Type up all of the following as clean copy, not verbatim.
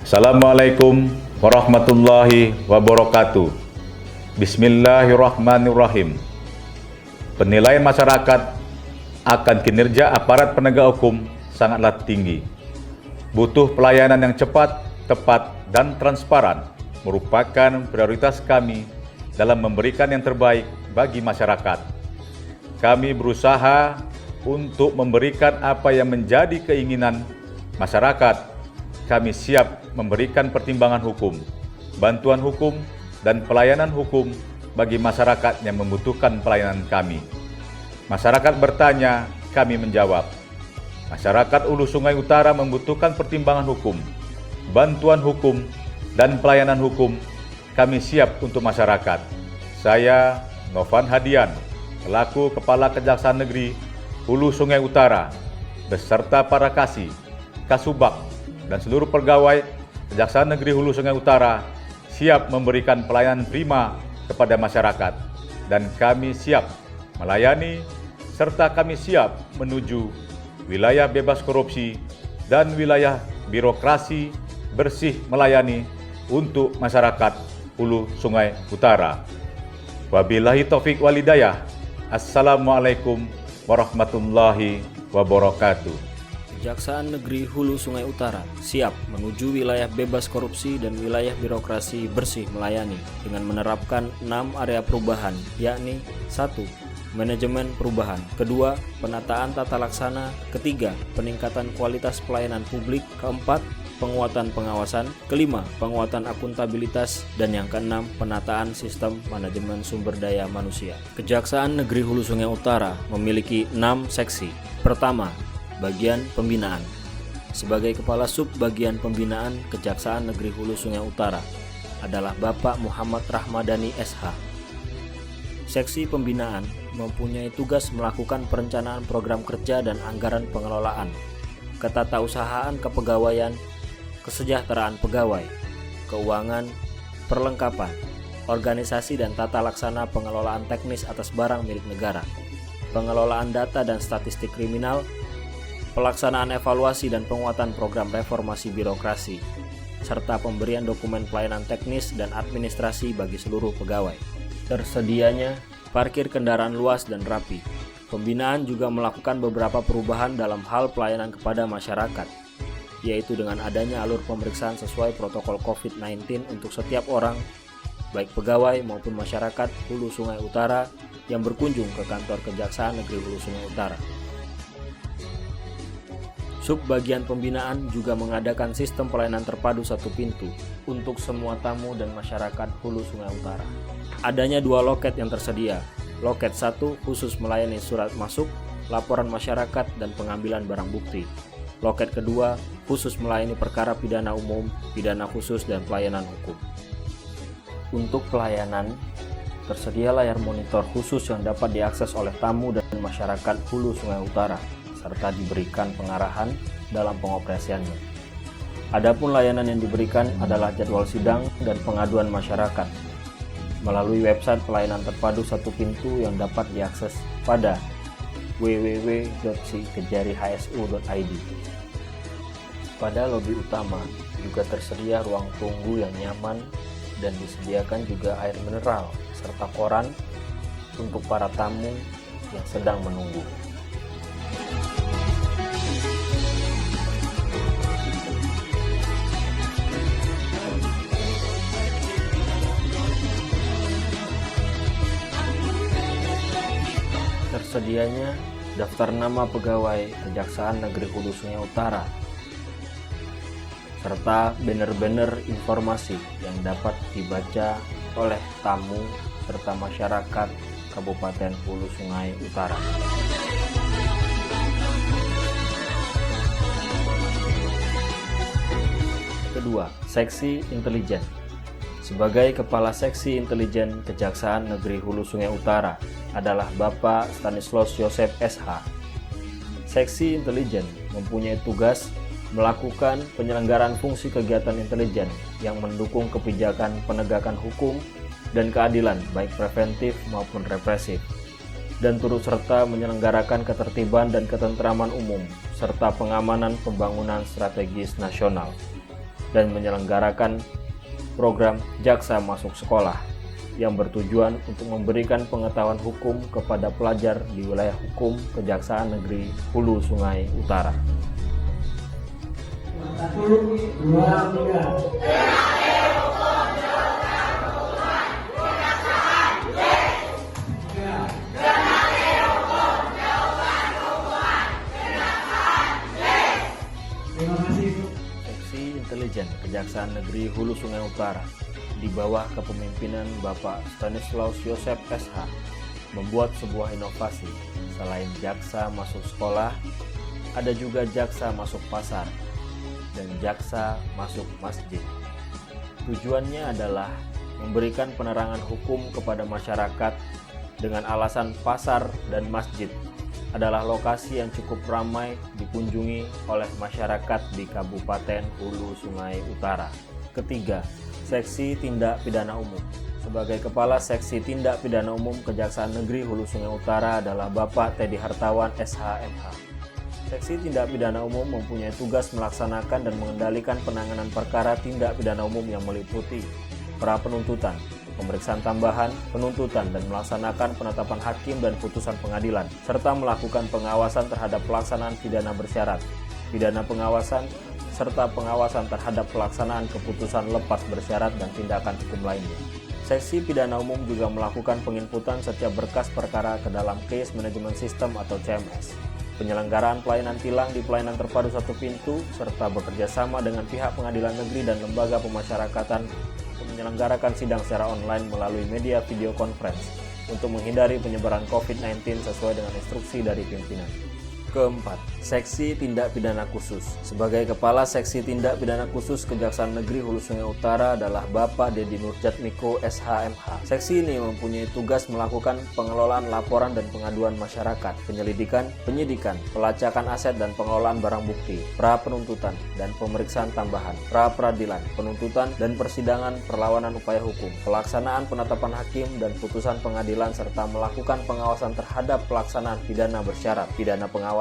Assalamualaikum warahmatullahi wabarakatuh. Bismillahirrahmanirrahim. Penilaian masyarakat akan kinerja aparat penegak hukum sangatlah tinggi. Butuh pelayanan yang cepat, tepat, dan transparan merupakan prioritas kami dalam memberikan yang terbaik bagi masyarakat. Kami berusaha untuk memberikan apa yang menjadi keinginan masyarakat. Kami siap memberikan pertimbangan hukum, bantuan hukum, dan pelayanan hukum bagi masyarakat yang membutuhkan pelayanan kami. Masyarakat bertanya, kami menjawab. Masyarakat Hulu Sungai Utara membutuhkan pertimbangan hukum, bantuan hukum, dan pelayanan hukum. Kami siap untuk masyarakat. Saya, Novan Hadian, selaku Kepala Kejaksaan Negeri Hulu Sungai Utara, beserta para kasih, kasubag, dan seluruh pegawai Kejaksaan Negeri Hulu Sungai Utara siap memberikan pelayanan prima kepada masyarakat, dan kami siap melayani serta kami siap menuju wilayah bebas korupsi dan wilayah birokrasi bersih melayani untuk masyarakat Hulu Sungai Utara. Wabillahi taufik walhidayah. Assalamualaikum warahmatullahi wabarakatuh. Kejaksaan Negeri Hulu Sungai Utara siap menuju wilayah bebas korupsi dan wilayah birokrasi bersih melayani dengan menerapkan 6 area perubahan, yakni 1. Manajemen perubahan, 2. Penataan tata laksana, 3. Peningkatan kualitas pelayanan publik, 4. Penguatan pengawasan, 5. Penguatan akuntabilitas, dan yang ke-6 penataan sistem manajemen sumber daya manusia. Kejaksaan Negeri Hulu Sungai Utara memiliki 6 seksi. Pertama, Bagian Pembinaan. Sebagai Kepala Sub Bagian Pembinaan Kejaksaan Negeri Hulu Sungai Utara adalah Bapak Muhammad Rahmadani SH. Seksi Pembinaan mempunyai tugas melakukan perencanaan program kerja dan anggaran pengelolaan, ketatausahaan kepegawaian, kesejahteraan pegawai, keuangan, perlengkapan, organisasi dan tata laksana pengelolaan teknis atas barang milik negara, pengelolaan data dan statistik kriminal, pelaksanaan evaluasi dan penguatan program reformasi birokrasi, serta pemberian dokumen pelayanan teknis dan administrasi bagi seluruh pegawai. Tersedianya parkir kendaraan luas dan rapi. Pembinaan juga melakukan beberapa perubahan dalam hal pelayanan kepada masyarakat, yaitu dengan adanya alur pemeriksaan sesuai protokol COVID-19 untuk setiap orang, baik pegawai maupun masyarakat Hulu Sungai Utara yang berkunjung ke kantor Kejaksaan Negeri Hulu Sungai Utara. Subbagian Pembinaan juga mengadakan sistem pelayanan terpadu satu pintu untuk semua tamu dan masyarakat Hulu Sungai Utara. Adanya 2 loket yang tersedia. Loket 1 khusus melayani surat masuk, laporan masyarakat, dan pengambilan barang bukti. Loket kedua khusus melayani perkara pidana umum, pidana khusus, dan pelayanan hukum. Untuk pelayanan, tersedia layar monitor khusus yang dapat diakses oleh tamu dan masyarakat Hulu Sungai Utara, serta diberikan pengarahan dalam pengoperasiannya. Adapun layanan yang diberikan adalah jadwal sidang dan pengaduan masyarakat melalui website pelayanan terpadu satu pintu yang dapat diakses pada www.sikejari.hsu.id. Pada lobi utama juga tersedia ruang tunggu yang nyaman dan disediakan juga air mineral serta koran untuk para tamu yang sedang menunggu. Tersedianya daftar nama pegawai Kejaksaan Negeri Hulu Sungai Utara serta banner-banner informasi yang dapat dibaca oleh tamu serta masyarakat Kabupaten Hulu Sungai Utara. Kedua, Seksi Intelijen. Sebagai Kepala Seksi Intelijen Kejaksaan Negeri Hulu Sungai Utara adalah Bapak Stanislaus Yosef SH. Seksi Intelijen mempunyai tugas melakukan penyelenggaraan fungsi kegiatan intelijen yang mendukung kebijakan penegakan hukum dan keadilan baik preventif maupun represif, dan turut serta menyelenggarakan ketertiban dan ketentraman umum serta pengamanan pembangunan strategis nasional. dan menyelenggarakan program Jaksa Masuk Sekolah yang bertujuan untuk memberikan pengetahuan hukum kepada pelajar di wilayah hukum Kejaksaan Negeri Hulu Sungai Utara. 1, 2, 3. Terima kasih. Seksi Intelijen Kejaksaan Negeri Hulu Sungai Utara di bawah kepemimpinan Bapak Stanislaus Yosef SH membuat sebuah inovasi. Selain jaksa masuk sekolah, ada juga jaksa masuk pasar dan jaksa masuk masjid. Tujuannya adalah memberikan penerangan hukum kepada masyarakat dengan alasan pasar dan masjid adalah lokasi yang cukup ramai dikunjungi oleh masyarakat di Kabupaten Hulu Sungai Utara. Ketiga, Seksi Tindak Pidana Umum. Sebagai Kepala Seksi Tindak Pidana Umum Kejaksaan Negeri Hulu Sungai Utara adalah Bapak Teddy Hartawan SH.MH. Seksi Tindak Pidana Umum mempunyai tugas melaksanakan dan mengendalikan penanganan perkara tindak pidana umum yang meliputi pra penuntutan, pemeriksaan tambahan, penuntutan, dan melaksanakan penetapan hakim dan putusan pengadilan, serta melakukan pengawasan terhadap pelaksanaan pidana bersyarat, pidana pengawasan, serta pengawasan terhadap pelaksanaan keputusan lepas bersyarat dan tindakan hukum lainnya. Seksi Pidana Umum juga melakukan penginputan setiap berkas perkara ke dalam Case Management System atau CMS, penyelenggaraan pelayanan tilang di pelayanan terpadu satu pintu, serta bekerja sama dengan pihak pengadilan negeri dan lembaga pemasyarakatan untuk menyelenggarakan sidang secara online melalui media video conference untuk menghindari penyebaran COVID-19 sesuai dengan instruksi dari pimpinan. Keempat, Seksi Tindak Pidana Khusus. Sebagai Kepala Seksi Tindak Pidana Khusus Kejaksaan Negeri Hulu Sungai Utara adalah Bapak Dedi Nurjatmiko SH.MH. Seksi ini mempunyai tugas melakukan pengelolaan laporan dan pengaduan masyarakat, penyelidikan, penyidikan, pelacakan aset dan pengelolaan barang bukti, pra penuntutan dan pemeriksaan tambahan, pra peradilan, penuntutan dan persidangan perlawanan upaya hukum, pelaksanaan penetapan hakim dan putusan pengadilan serta melakukan pengawasan terhadap pelaksanaan pidana bersyarat, pidana pengawasan,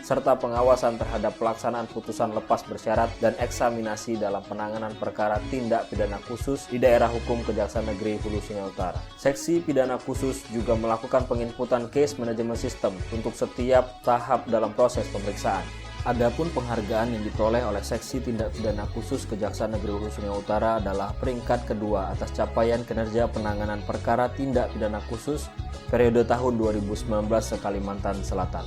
serta pengawasan terhadap pelaksanaan putusan lepas bersyarat dan eksaminasi dalam penanganan perkara tindak pidana khusus di daerah hukum Kejaksaan Negeri Hulu Sungai Utara. Seksi Pidana Khusus juga melakukan penginputan Case Management System untuk setiap tahap dalam proses pemeriksaan. Adapun penghargaan yang diperoleh oleh Seksi Tindak Pidana Khusus Kejaksaan Negeri Hulu Sungai Utara adalah peringkat kedua atas capaian kinerja penanganan perkara tindak pidana khusus periode tahun 2019 se-Kalimantan Selatan.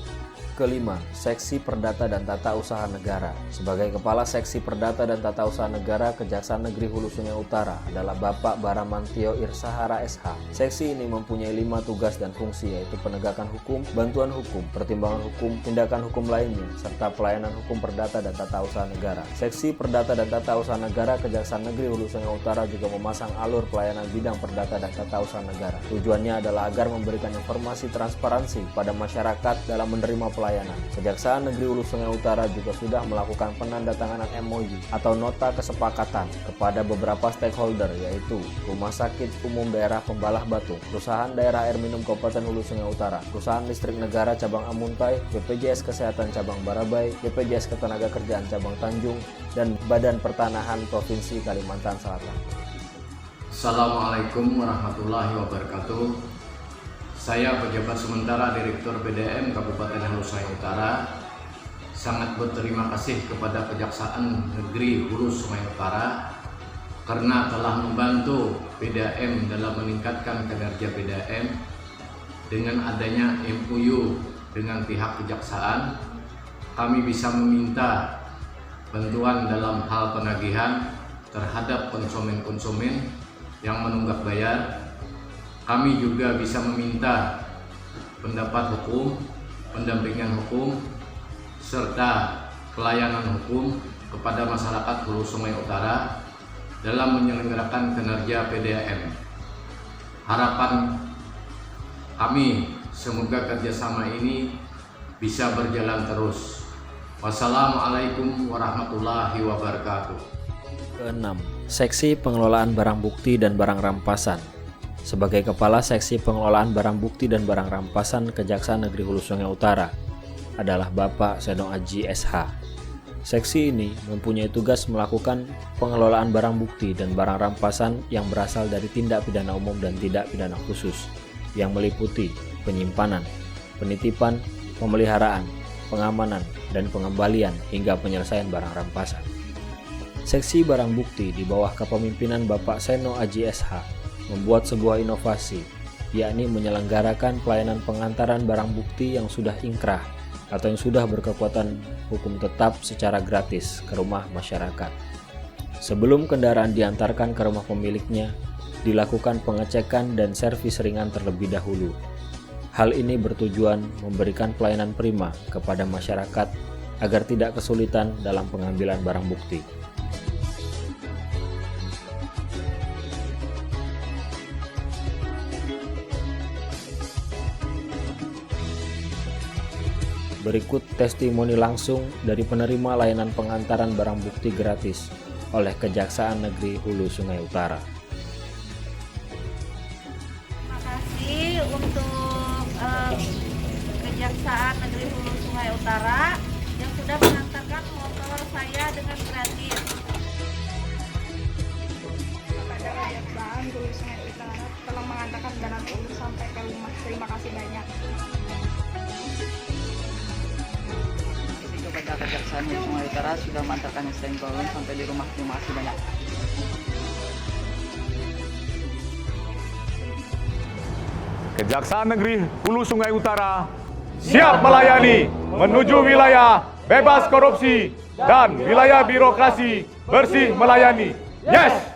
Kelima, Seksi Perdata dan Tata Usaha Negara. Sebagai Kepala Seksi Perdata dan Tata Usaha Negara Kejaksaan Negeri Hulu Sungai Utara adalah Bapak Baramantio Irsahara SH. Seksi ini mempunyai 5 tugas dan fungsi, yaitu penegakan hukum, bantuan hukum, pertimbangan hukum, tindakan hukum lainnya, serta pelayanan hukum perdata dan tata usaha negara. Seksi Perdata dan Tata Usaha Negara Kejaksaan Negeri Hulu Sungai Utara juga memasang alur pelayanan bidang perdata dan tata usaha negara. Tujuannya adalah agar memberikan informasi transparansi pada masyarakat dalam menerima pelayanan. Kejaksaan Negeri Hulu Sungai Utara juga sudah melakukan penandatanganan MOU atau nota kesepakatan kepada beberapa stakeholder, yaitu Rumah Sakit Umum Daerah Pembalah Batu, Perusahaan Daerah Air Minum Kabupaten Hulu Sungai Utara, Perusahaan Listrik Negara Cabang Amuntai, BPJS Kesehatan Cabang Barabai, BPJS Ketenagakerjaan Cabang Tanjung, dan Badan Pertanahan Provinsi Kalimantan Selatan. Assalamualaikum warahmatullahi wabarakatuh. Saya pejabat sementara Direktur BDM Kabupaten Hulu Sungai Utara sangat berterima kasih kepada Kejaksaan Negeri Hulu Sungai Utara karena telah membantu BDM dalam meningkatkan kinerja BDM dengan adanya MOU dengan pihak kejaksaan. Kami bisa meminta bantuan dalam hal penagihan terhadap konsumen-konsumen yang menunggak bayar. Kami juga bisa meminta pendapat hukum, pendampingan hukum, serta pelayanan hukum kepada masyarakat Hulu Sungai Utara dalam menyelenggarakan kinerja PDAM. Harapan kami semoga kerjasama ini bisa berjalan terus. Wassalamualaikum warahmatullahi wabarakatuh. Keenam, Seksi Pengelolaan Barang Bukti dan Barang Rampasan. Sebagai Kepala Seksi Pengelolaan Barang Bukti dan Barang Rampasan Kejaksaan Negeri Hulu Sungai Utara adalah Bapak Seno Aji SH. Seksi ini mempunyai tugas melakukan pengelolaan barang bukti dan barang rampasan yang berasal dari tindak pidana umum dan tindak pidana khusus, yang meliputi penyimpanan, penitipan, pemeliharaan, pengamanan, dan pengembalian hingga penyelesaian barang rampasan. Seksi barang bukti di bawah kepemimpinan Bapak Seno Aji SH membuat sebuah inovasi, yakni menyelenggarakan pelayanan pengantaran barang bukti yang sudah ingkrah atau yang sudah berkekuatan hukum tetap secara gratis ke rumah masyarakat. Sebelum kendaraan diantarkan ke rumah pemiliknya, dilakukan pengecekan dan servis ringan terlebih dahulu. Hal ini bertujuan memberikan pelayanan prima kepada masyarakat agar tidak kesulitan dalam pengambilan barang bukti. Berikut testimoni langsung dari penerima layanan pengantaran barang bukti gratis oleh Kejaksaan Negeri Hulu Sungai Utara. Terima kasih untuk Kejaksaan Negeri Hulu Sungai Utara yang sudah mengantarkan motor saya dengan gratis. Kepada Kejaksaan Hulu Sungai Utara telah mengantarkan barang ini sampai ke rumah. Terima kasih banyak. Kepada Kejaksaan Hulu Sungai Utara sudah mengantarkan stempel sampai di rumah. Terima kasih banyak. Kejaksaan Negeri Hulu Sungai Utara siap melayani menuju wilayah bebas korupsi dan wilayah birokrasi bersih melayani. Yes!